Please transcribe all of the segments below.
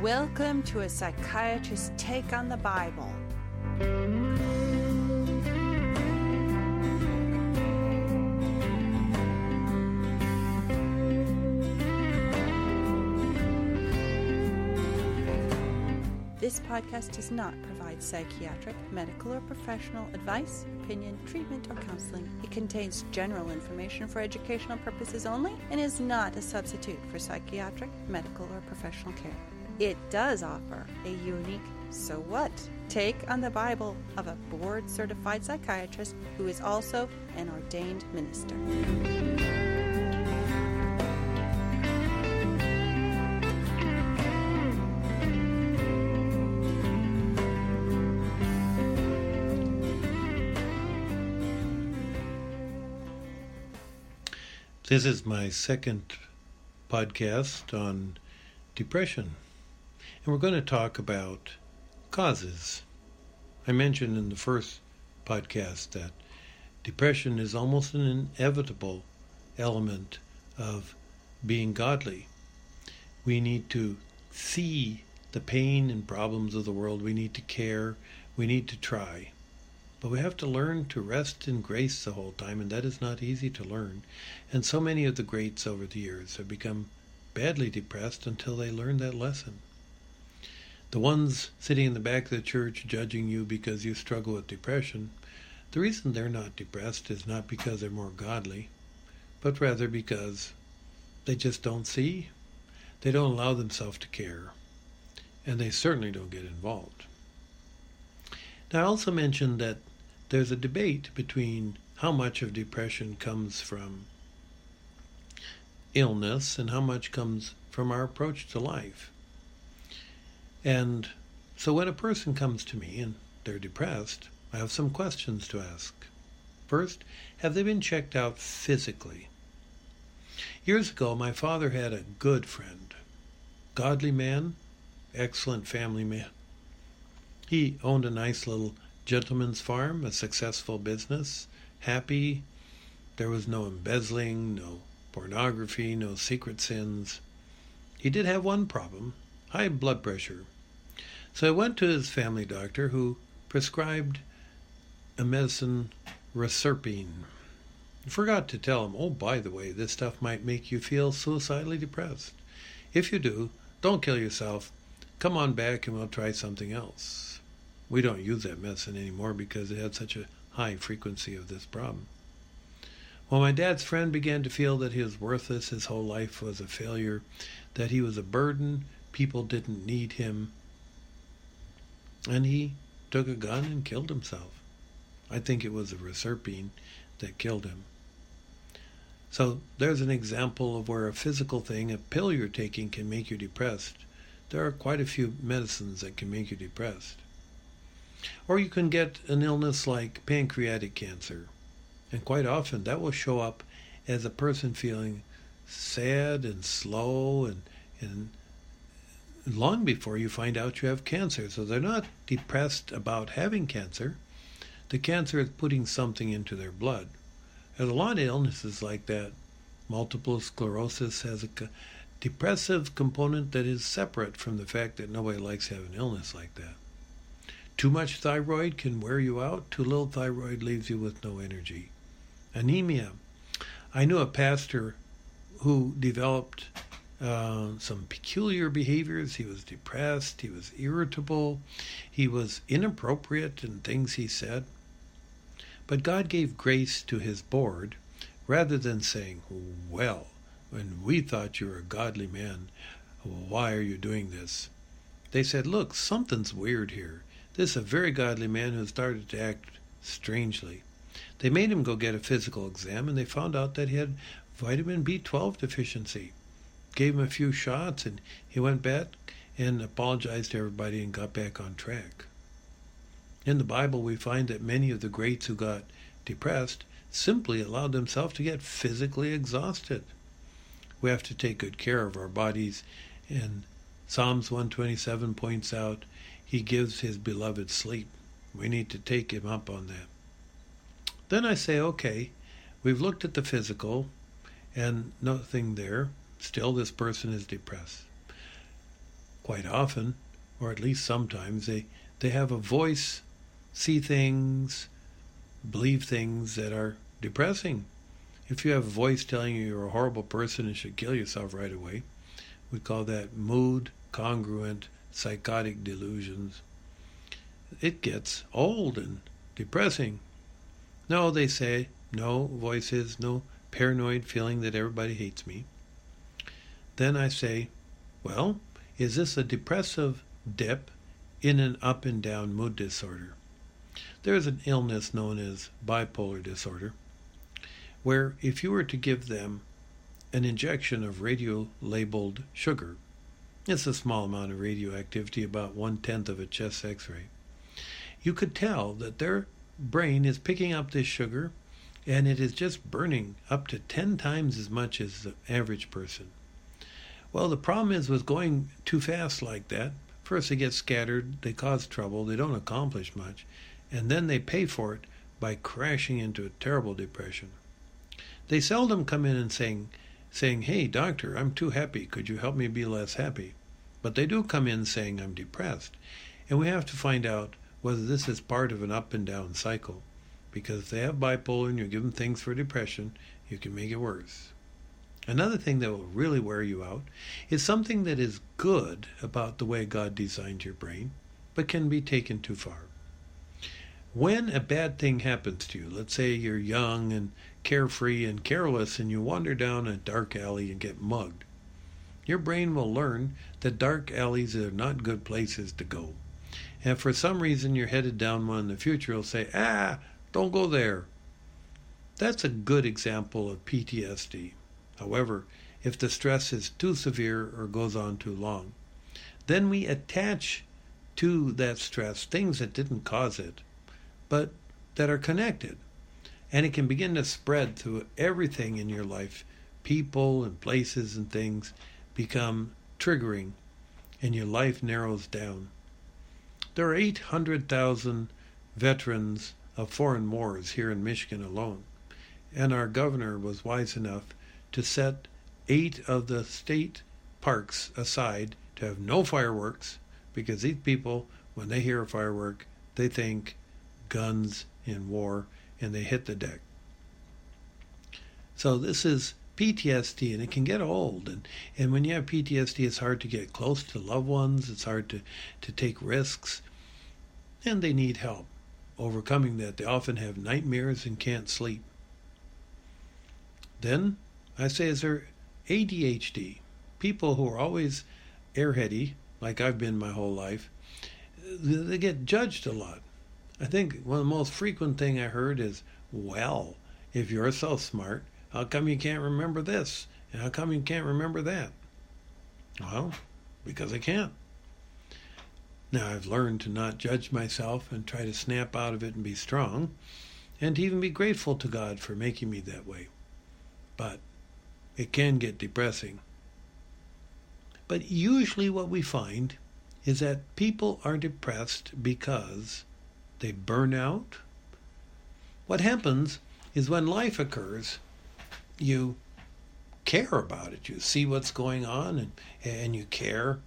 Welcome to a psychiatrist's take on the Bible. This podcast does not provide psychiatric, medical, or professional advice, opinion, treatment, or counseling. It contains general information for educational purposes only and is not a substitute for psychiatric, medical, or professional care. It does offer a unique "so what" take on the Bible of a board-certified psychiatrist who is also an ordained minister. This is my second podcast on depression, and we're going to talk about causes. I mentioned in the first podcast that depression is almost an inevitable element of being godly. We need to see the pain and problems of the world. We need to care. We need to try. But we have to learn to rest in grace the whole time, and that is not easy to learn. And so many of the greats over the years have become badly depressed until they learn that lesson. The ones sitting in the back of the church judging you because you struggle with depression, the reason they're not depressed is not because they're more godly, but rather because they just don't see, they don't allow themselves to care, and they certainly don't get involved. Now, I also mentioned that there's a debate between how much of depression comes from illness and how much comes from our approach to life. And so when a person comes to me and they're depressed, I have some questions to ask. First, have they been checked out physically? Years ago, my father had a good friend, godly man, excellent family man. He owned a nice little gentleman's farm, a successful business, happy. There was no embezzling, no pornography, no secret sins. He did have one problem, high blood pressure. So I went to his family doctor, who prescribed a medicine, reserpine. I forgot to tell him, oh, by the way, this stuff might make you feel suicidally depressed. If you do, don't kill yourself. Come on back and we'll try something else. We don't use that medicine anymore because it had such a high frequency of this problem. Well, my dad's friend began to feel that he was worthless, his whole life was a failure, that he was a burden, people didn't need him, and he took a gun and killed himself. I think it was a reserpine that killed him. So there's an example of where a physical thing, a pill you're taking, can make you depressed. There are quite a few medicines that can make you depressed. Or you can get an illness like pancreatic cancer, and quite often that will show up as a person feeling sad and slow and long before you find out you have cancer. So they're not depressed about having cancer. The cancer is putting something into their blood. There's a lot of illnesses like that. Multiple sclerosis has a depressive component that is separate from the fact that nobody likes having an illness like that. Too much thyroid can wear you out. Too little thyroid leaves you with no energy. Anemia. I knew a pastor who developed some peculiar behaviors. He was depressed. He was irritable. He was inappropriate in things he said. But God gave grace to his board rather than saying, well, when we thought you were a godly man, why are you doing this? They said, look, something's weird here. This is a very godly man who started to act strangely. They made him go get a physical exam, and they found out that he had vitamin B12 deficiency. Gave him a few shots, and he went back and apologized to everybody and got back on track. In the Bible, we find that many of the greats who got depressed simply allowed themselves to get physically exhausted. We have to take good care of our bodies, and Psalms 127 points out, He gives His beloved sleep. We need to take Him up on that. Then I say, okay, we've looked at the physical and nothing there. Still, this person is depressed. quite often, or at least sometimes, they have a voice, see things, believe things that are depressing. If you have a voice telling you you're a horrible person and should kill yourself right away, we call that mood congruent psychotic delusions. It gets old and depressing. No, they say, no voices, no paranoid feeling that everybody hates me. Then I say, well, is this a depressive dip in an up and down mood disorder? There is an illness known as bipolar disorder, where if you were to give them an injection of radio-labeled sugar, it's a small amount of radioactivity, about 1/10 of a chest x-ray, you could tell that their brain is picking up this sugar and it is just burning up to 10 times as much as the average person. Well, the problem is with going too fast like that, first they get scattered, they cause trouble, they don't accomplish much, and then they pay for it by crashing into a terrible depression. They seldom come in and saying, hey, doctor, I'm too happy. Could you help me be less happy? But they do come in saying, I'm depressed. And we have to find out whether this is part of an up and down cycle. Because if they have bipolar and you give them things for depression, you can make it worse. Another thing that will really wear you out is something that is good about the way God designed your brain, but can be taken too far. When a bad thing happens to you, let's say you're young and carefree and careless and you wander down a dark alley and get mugged, your brain will learn that dark alleys are not good places to go. And if for some reason you're headed down one in the future, it'll say, don't go there. That's a good example of PTSD. However, if the stress is too severe or goes on too long, then we attach to that stress things that didn't cause it, but that are connected. And it can begin to spread through everything in your life. People and places and things become triggering, and your life narrows down. There are 800,000 veterans of foreign wars here in Michigan alone, and our governor was wise enough to set 8 of the state parks aside to have no fireworks, because these people, when they hear a firework, they think guns in war, and they hit the deck. So this is PTSD, and it can get old. And when you have PTSD, it's hard to get close to loved ones. It's hard to take risks. And they need help overcoming that. They often have nightmares and can't sleep. Then I say, is there ADHD? People who are always airheady, like I've been my whole life, they get judged a lot. I think one of the most frequent thing I heard is, well, if you're so smart, how come you can't remember this? And how come you can't remember that? Well, because I can't. Now, I've learned to not judge myself and try to snap out of it and be strong, and to even be grateful to God for making me that way. But it can get depressing. But usually what we find is that people are depressed because they burn out. What happens is when life occurs, you care about it. You see what's going on and you care.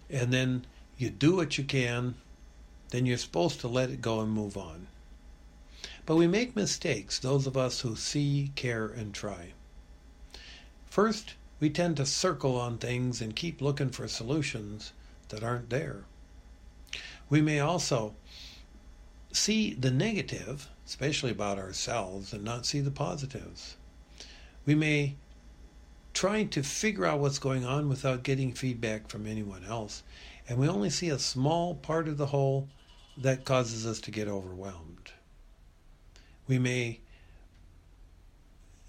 And then you do what you can. Then you're supposed to let it go and move on. But we make mistakes, those of us who see, care, and try. First, we tend to circle on things and keep looking for solutions that aren't there. We may also see the negative, especially about ourselves, and not see the positives. We may try to figure out what's going on without getting feedback from anyone else, and we only see a small part of the whole that causes us to get overwhelmed. We may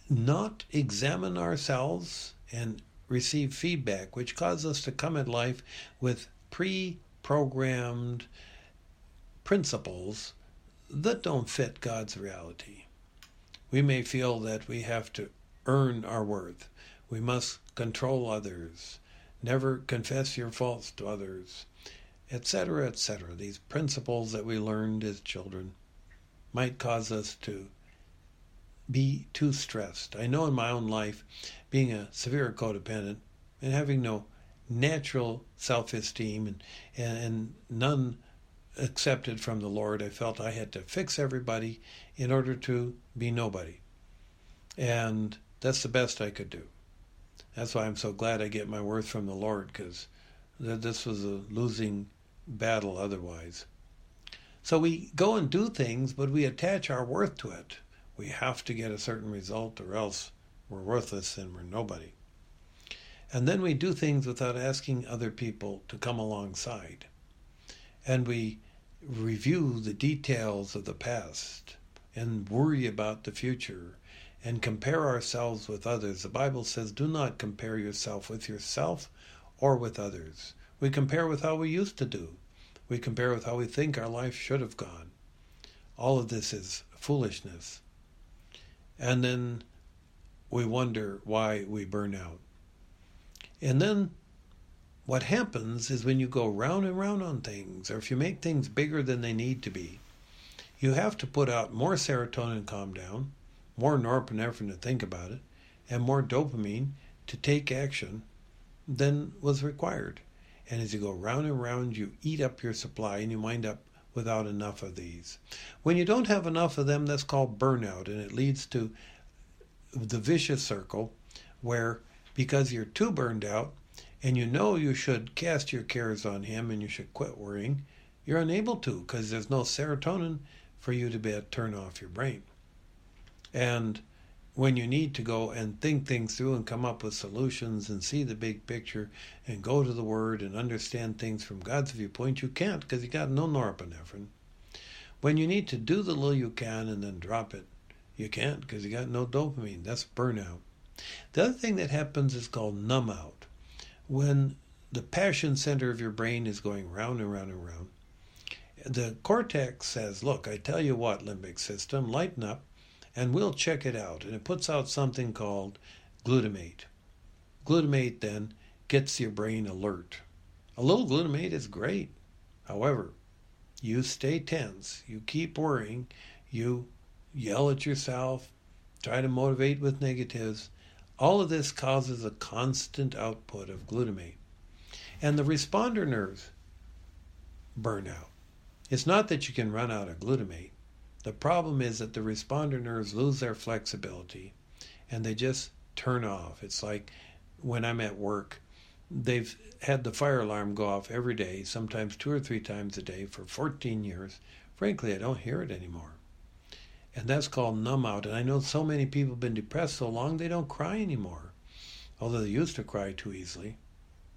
not examine ourselves and receive feedback, which causes us to come at life with pre-programmed principles that don't fit God's reality. We may feel that we have to earn our worth. We must control others, never confess your faults to others, etc., etc. These principles that we learned as children might cause us to be too stressed. I know in my own life, being a severe codependent and having no natural self-esteem and none accepted from the Lord. I felt I had to fix everybody in order to be nobody. And that's the best I could do. That's why I'm so glad I get my worth from the Lord, because this was a losing battle otherwise. So we go and do things, but we attach our worth to it. We have to get a certain result, or else we're worthless and we're nobody. And then we do things without asking other people to come alongside. And we review the details of the past and worry about the future and compare ourselves with others. The Bible says, do not compare yourself with yourself or with others. We compare with how we used to do. We compare with how we think our life should have gone. All of this is foolishness. And then we wonder why we burn out. And then what happens is when you go round and round on things, or if you make things bigger than they need to be, you have to put out more serotonin to calm down, more norepinephrine to think about it, and more dopamine to take action than was required. And as you go round and round, you eat up your supply and you wind up without enough of these. When you don't have enough of them, that's called burnout, and it leads to the vicious circle where, because you're too burned out and you know you should cast your cares on him and you should quit worrying, you're unable to, because there's no serotonin for you to be able to turn off your brain. And when you need to go and think things through and come up with solutions and see the big picture and go to the Word and understand things from God's viewpoint, you can't, because you got no norepinephrine. When you need to do the little you can and then drop it, you can't, because you got no dopamine. That's burnout. The other thing that happens is called numb out. When the passion center of your brain is going round and round and round, the cortex says, look, I tell you what, limbic system, lighten up, and we'll check it out. And it puts out something called glutamate. Glutamate then gets your brain alert. A little glutamate is great. However, you stay tense, you keep worrying, you yell at yourself, try to motivate with negatives. All of this causes a constant output of glutamate. And the responder nerves burn out. It's not that you can run out of glutamate. The problem is that the responder nerves lose their flexibility and they just turn off. It's like when I'm at work, they've had the fire alarm go off every day, sometimes 2 or 3 times a day for 14 years. Frankly, I don't hear it anymore. And that's called numb out. And I know so many people have been depressed so long they don't cry anymore. Although they used to cry too easily.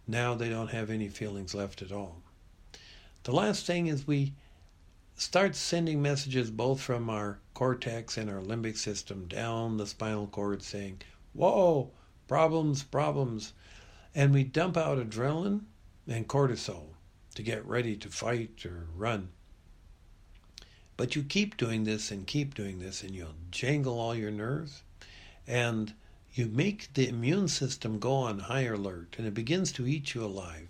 Now they don't have any feelings left at all. The last thing is we start sending messages both from our cortex and our limbic system down the spinal cord saying, whoa, problems, problems. And we dump out adrenaline and cortisol to get ready to fight or run. But you keep doing this and you'll jangle all your nerves, and you make the immune system go on high alert, and it begins to eat you alive.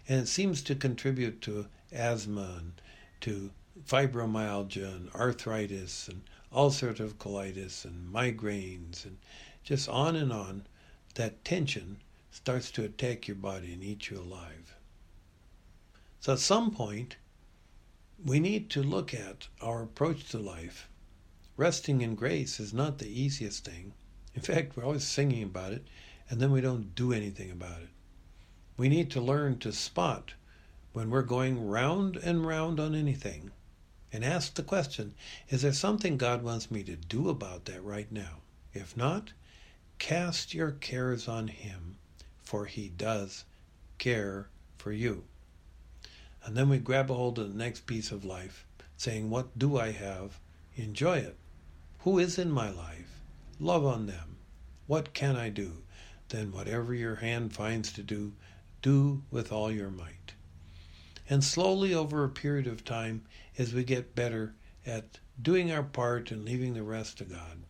And it seems to contribute to asthma and to fibromyalgia and arthritis and ulcerative colitis and migraines and just on and on. That tension starts to attack your body and eat you alive. So at some point, we need to look at our approach to life. Resting in grace is not the easiest thing. In fact, we're always singing about it, and then we don't do anything about it. We need to learn to spot when we're going round and round on anything and ask the question, is there something God wants me to do about that right now? If not, cast your cares on him, for he does care for you. And then we grab a hold of the next piece of life, saying, what do I have? Enjoy it. Who is in my life? Love on them. What can I do? Then whatever your hand finds to do, do with all your might. And slowly over a period of time, as we get better at doing our part and leaving the rest to God,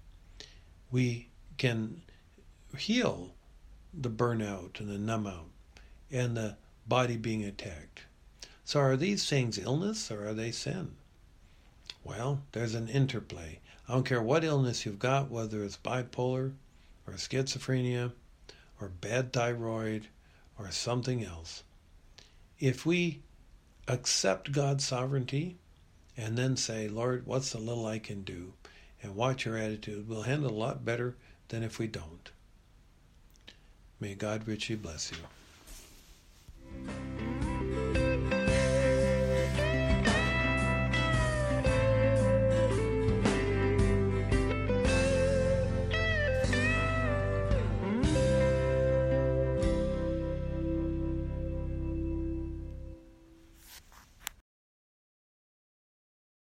we can heal the burnout and the numb out and the body being attacked. So are these things illness or are they sin? Well, there's an interplay. I don't care what illness you've got, whether it's bipolar or schizophrenia or bad thyroid or something else. If we accept God's sovereignty and then say, Lord, what's the little I can do? And watch our attitude, we'll handle a lot better than if we don't. May God richly bless you.